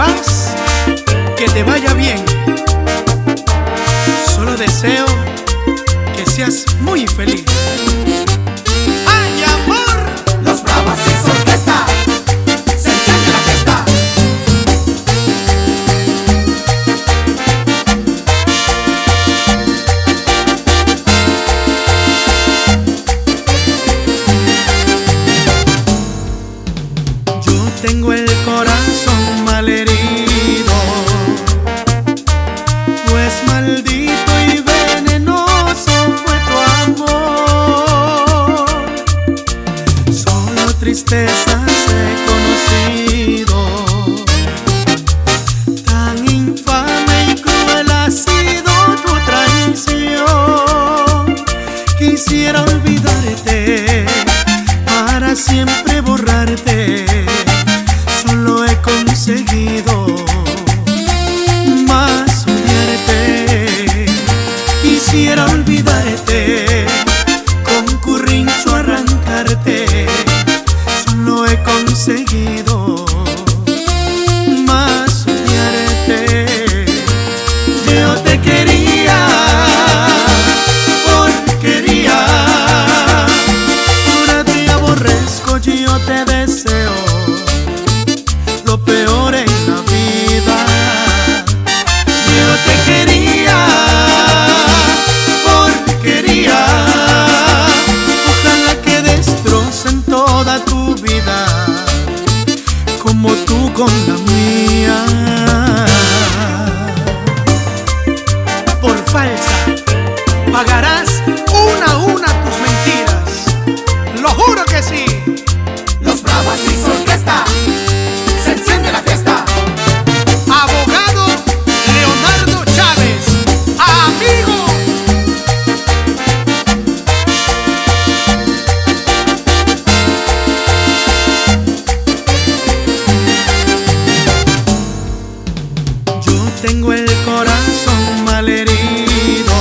vas, que te vaya bien. Solo deseo que seas muy feliz. ¡Ay, amor! Los Bravos y su orquesta, se enciende la fiesta. Yo tengo el corazón malherido, pues maldito y venenoso fue tu amor. Solo tristezas he conocido, tan infame y cruel ha sido tu traición. Quisiera olvidarte, para siempre borrarte, solo he conseguido más odiarte. Quisiera olvidarte, con currincho arrancarte, solo he conseguido más odiarte. Yo te quería, porquería, ahora te aborrezco, yo te deseo lo peor en la vida. Yo te quería, porquería, ojalá que destrocen toda tu vida, como tú con la mía. Por falsa pagarás una a una tus mentiras, lo juro que sí. Los Bravos y su orquesta, se enciende la fiesta. Abogado Leonardo Chávez, amigo. Yo tengo el corazón malherido,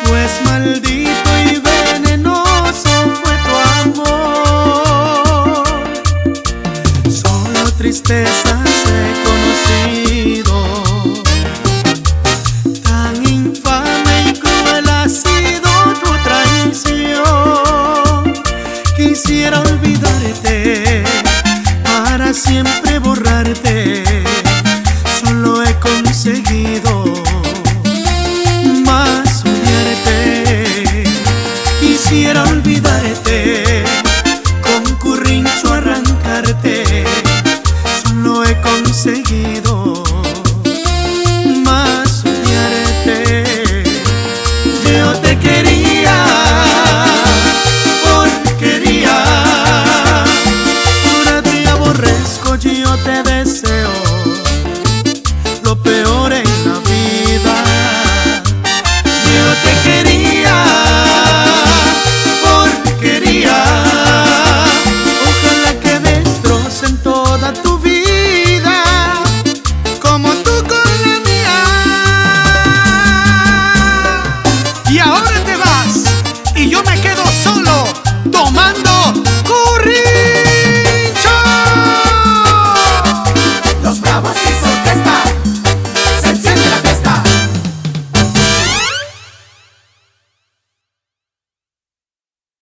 pues maldito y venenoso fue tu amor. Solo tristezas he conocido, tan infame y cruel ha sido tu traición. Quisiera olvidarte, para siempre borrarte, solo he conseguido más odiarte. Quisiera olvidarte, con currincho arrancarte, solo he conseguido más odiarte. Yo te quería, porquería, ahora te aborrezco, yo te deseo lo peor en la vida. Yo te quería, porquería, ojalá que destrocen toda tu vida, como tú con la mía. Y ahora te vas y yo me quedo solo tomando